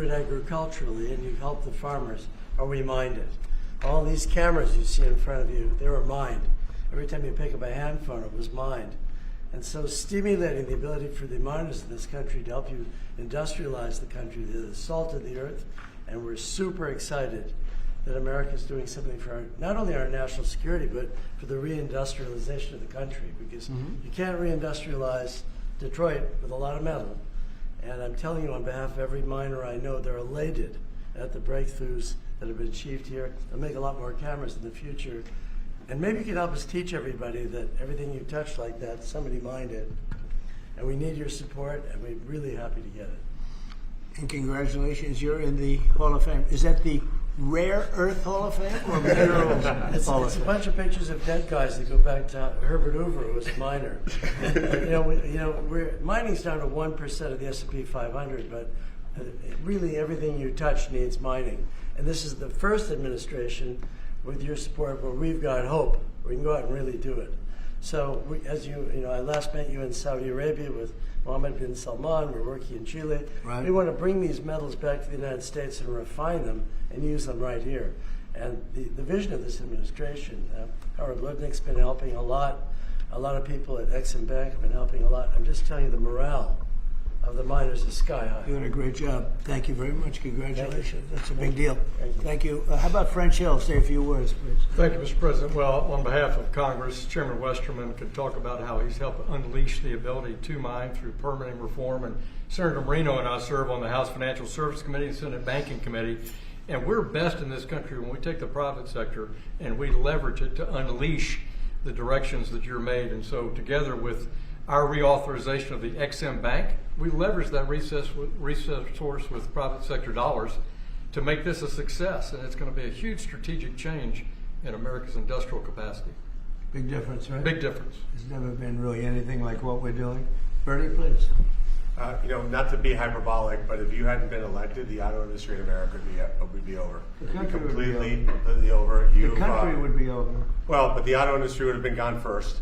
Agriculturally, and you help the farmers, are we minded? All these cameras you see in front of you, they were mined. Every time you pick up a hand phone, it was mined. And so stimulating the ability for the miners in this country to help you industrialize the country, the salt of the earth, and we're super excited that America is doing something for our, not only our national security, but for the reindustrialization of the country, because you can't reindustrialize Detroit with a lot of metal. And I'm telling you on behalf of every miner I know, they're elated at the breakthroughs that have been achieved here. They'll make a lot more cameras in the future. And maybe you can help us teach everybody that everything you touch like that, somebody mined it. And we need your support, and we're really happy to get it. And congratulations, you're in the Hall of Fame. Is that the Rare Earth Hall of Fame or Minerals Hall of It's a Fame? bunch of pictures of dead guys that go back to Herbert Hoover, who was a miner. Mining's down to 1% of the S&P 500, but really everything you touch needs mining. And this is the first administration, with your support, where we've got hope. We can go out and really do it. So, I last met you in Saudi Arabia with Mohammed bin Salman. We're working in Chile. Right. We want to bring these metals back to the United States and refine them and use them right here. And the vision of this administration, Howard Lutnick's been helping a lot. A lot of people at EXIM Bank have been helping a lot. I'm just telling you, the morale of the miners is sky high. You're doing a great job. Thank you very much. Congratulations. That's a big deal. Thank you. How about French Hill? Say a few words, please. Thank you, Mr. President. Well, on behalf of Congress, Chairman Westerman could talk about how he's helped unleash the ability to mine through permitting reform. And Senator Marino and I serve on the House Financial Services Committee and Senate Banking Committee. And we're best in this country when we take the private sector and we leverage it to unleash the directions that you're made. And so together with our reauthorization of the EXIM Bank, we leverage that resource with private sector dollars to make this a success. And it's going to be a huge strategic change in America's industrial capacity. Big difference, right? Big difference. There's never been really anything like what we're doing. Bernie, please. Not to be hyperbolic, but if you hadn't been elected, the auto industry in America would be over. The country would be completely over. The country would be over. Well, but the auto industry would have been gone first.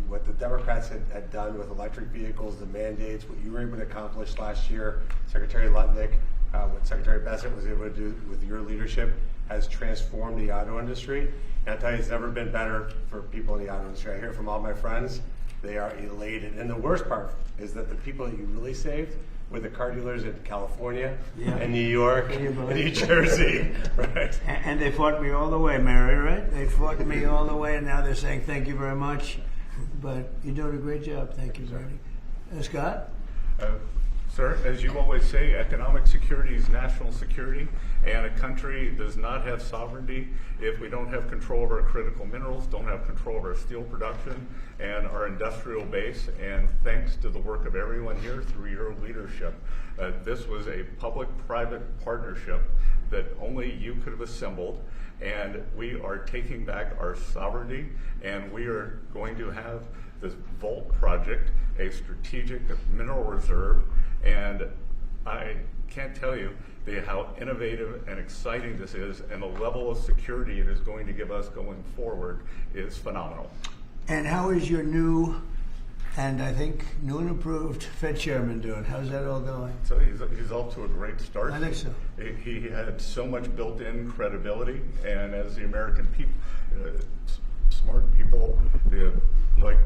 What the Democrats had done with electric vehicles, the mandates, what you were able to accomplish last year, Secretary Lutnick, what Secretary Bessent was able to do with your leadership has transformed the auto industry. And I'll tell you, it's never been better for people in the auto industry. I hear from all my friends. They are elated. And the worst part is that the people that you really saved were the car dealers in California and New York and New Jersey. Right. And they fought me all the way, Mary, right? They fought me all the way, and now they're saying thank you very much. But you're doing a great job. Thank you, Bernie. Scott? Sir, as you always say, economic security is national security, and a country does not have sovereignty if we don't have control of our critical minerals, don't have control of our steel production and our industrial base. And thanks to the work of everyone here through your leadership, this was a public-private partnership that only you could have assembled, and we are taking back our sovereignty, and we are going to have this Vault project, a strategic mineral reserve. And I can't tell you how innovative and exciting this is, and the level of security it is going to give us going forward is phenomenal. And how is your new, and I think new and improved Fed chairman doing? How's that all going? So he's off to a great start. I think so. He had so much built-in credibility, and as the American people, smart people, like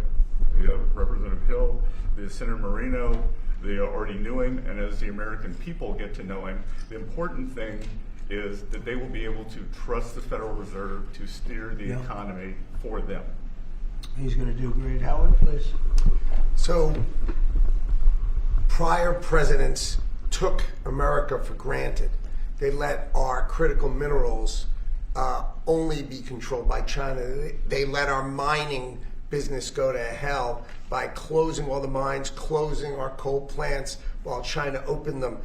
Representative Hill, the Senator Marino, they already knew him, and as the American people get to know him, the important thing is that they will be able to trust the Federal Reserve to steer the economy for them. He's going to do great. Howard, please. So, prior presidents took America for granted. They let our critical minerals only be controlled by China. They let our mining business go to hell by closing all the mines, closing our coal plants while China opened them.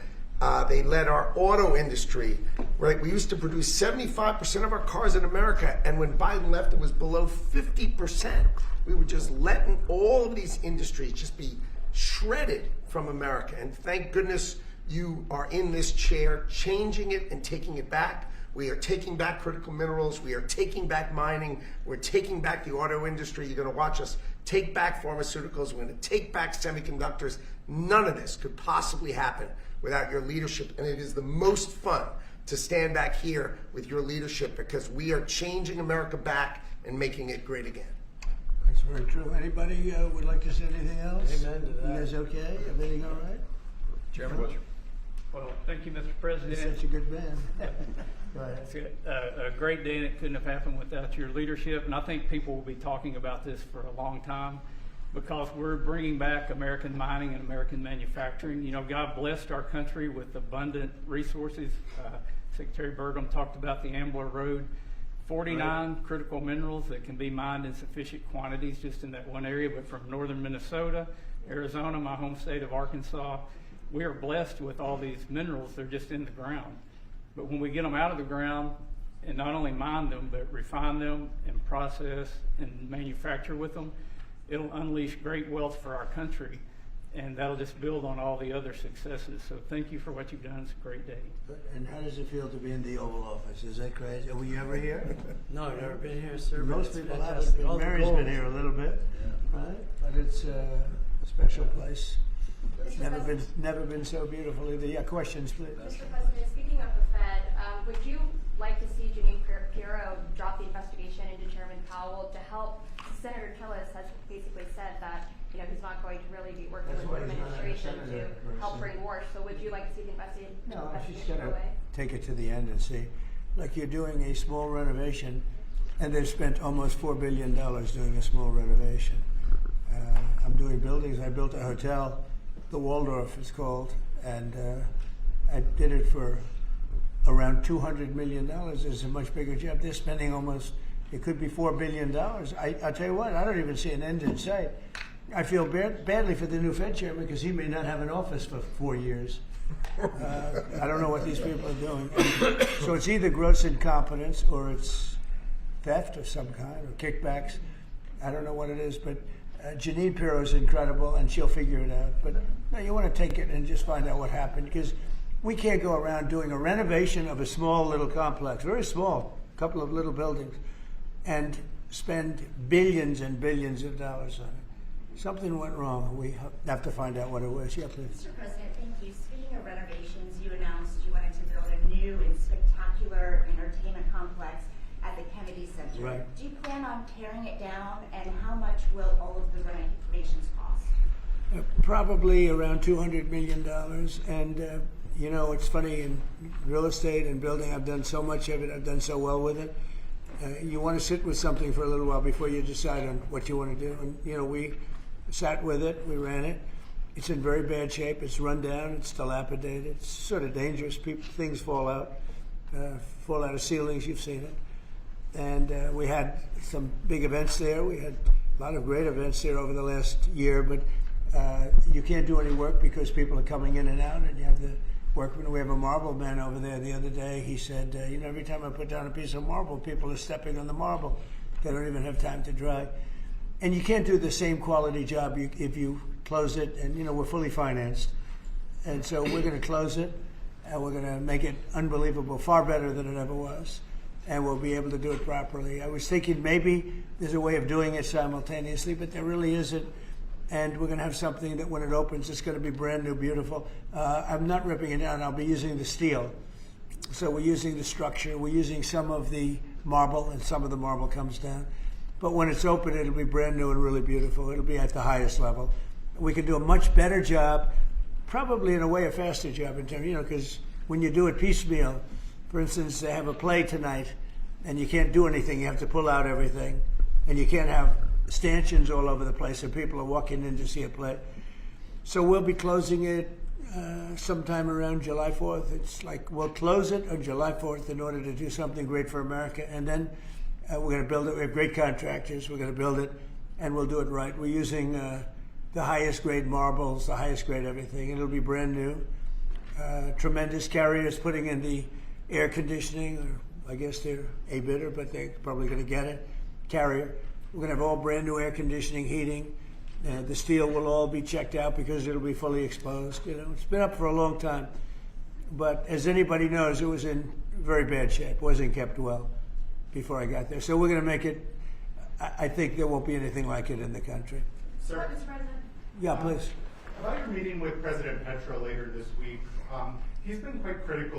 They let our auto industry, right? We used to produce 75% of our cars in America, and when Biden left, it was below 50%. We were just letting all of these industries just be shredded from America. And thank goodness you are in this chair, changing it and taking it back. We are taking back critical minerals. We are taking back mining. We're taking back the auto industry. You're going to watch us take back pharmaceuticals. We're going to take back semiconductors. None of this could possibly happen without your leadership. And it is the most fun to stand back here with your leadership because we are changing America back and making it great again. That's very true. Anybody would like to say anything else? Amen to that. You guys okay? Everything all right? Chairman Westrum. Well, thank you, Mr. You're President. such a good man. Go ahead. It's a great day, and it couldn't have happened without your leadership. And I think people will be talking about this for a long time because we're bringing back American mining and American manufacturing. You know, God blessed our country with abundant resources. Secretary Burgum talked about the Ambler Road. 49 critical minerals that can be mined in sufficient quantities just in that one area, but from northern Minnesota, Arizona, my home state of Arkansas, we are blessed with all these minerals. They're just in the ground. But when we get them out of the ground and not only mine them, but refine them and process and manufacture with them, it'll unleash great wealth for our country. And that'll just build on all the other successes. So thank you for what you've done. It's a great day. And how does it feel to be in the Oval Office? Is that crazy? Were you ever here? No, I've never been here, sir. but Most it's people fantastic. haven't. All the Mary's gold. been here a little bit, right? But it's a special place. Never been so beautiful either. Yeah, questions, please. Mr. President, speaking of the Fed, would you like to see Janine Pirro drop the investigation into Chairman Powell to help? Senator Tillis has basically said that he's not going to really be working That's with why the he's not a administration senator to person. help bring war. So would you like to see the investigation No, she's go going to away? take it to the end and see. Like you're doing a small renovation, and they've spent almost $4 billion doing a small renovation. I'm doing buildings. I built a hotel, the Waldorf it's called, and I did it for around $200 million. It's a much bigger job. They're spending almost, it could be $4 billion. I tell you what, I don't even see an end in sight. I feel badly for the new Fed chairman because he may not have an office for 4 years. I don't know what these people are doing. So it's either gross incompetence or it's theft of some kind or kickbacks. I don't know what it is, but Janine Pirro is incredible and she'll figure it out. But no, you want to take it and just find out what happened because we can't go around doing a renovation of a small little complex, very small, couple of little buildings, and spend billions and billions of dollars on it. Something went wrong. We have to find out what it was. Yeah, please. Mr. President, thank you. Speaking of renovations, you announced you wanted to build a new and spectacular entertainment complex at the Kennedy Center. Right. Do you plan on tearing it down, and how much will all of the renovations cost? Probably around $200 million. And, it's funny, in real estate and building, I've done so much of it. I've done so well with it. You want to sit with something for a little while before you decide on what you want to do. And, we sat with it. We ran it. It's in very bad shape. It's run down. It's dilapidated. It's sort of dangerous. Things fall out of ceilings. You've seen it. And we had some big events there. We had a lot of great events there over the last year. But you can't do any work because people are coming in and out. And you have the workmen. We have a marble man over there the other day. He said, every time I put down a piece of marble, people are stepping on the marble. They don't even have time to dry. And you can't do the same quality job if you close it. And, we're fully financed. And so we're going to close it. And we're going to make it unbelievable, far better than it ever was. And we'll be able to do it properly. I was thinking maybe there's a way of doing it simultaneously, but there really isn't. And we're going to have something that when it opens, it's going to be brand new, beautiful. I'm not ripping it down. I'll be using the steel. So we're using the structure. We're using some of the marble, and some of the marble comes down. But when it's open, it'll be brand new and really beautiful. It'll be at the highest level. We can do a much better job, probably in a way a faster job in terms, because when you do it piecemeal, for instance, they have a play tonight, and you can't do anything. You have to pull out everything, and you can't have stanchions all over the place, and people are walking in to see a play. So we'll be closing it sometime around July 4th. It's like we'll close it on July 4th in order to do something great for America, and then we're going to build it. We have great contractors. We're going to build it, and we'll do it right. We're using the highest grade marbles, the highest grade everything. It'll be brand new. Tremendous carriers putting in the air conditioning, or I guess they're a bidder, but they're probably going to get it. Carrier. We're going to have all brand new air conditioning, heating. The steel will all be checked out because it'll be fully exposed. It's been up for a long time. But as anybody knows, it was in very bad shape. Wasn't kept well before I got there. So we're going to make it, I think there won't be anything like it in the country. Mr. President? Yeah, please. About your meeting with President Petro later this week, he's been quite critical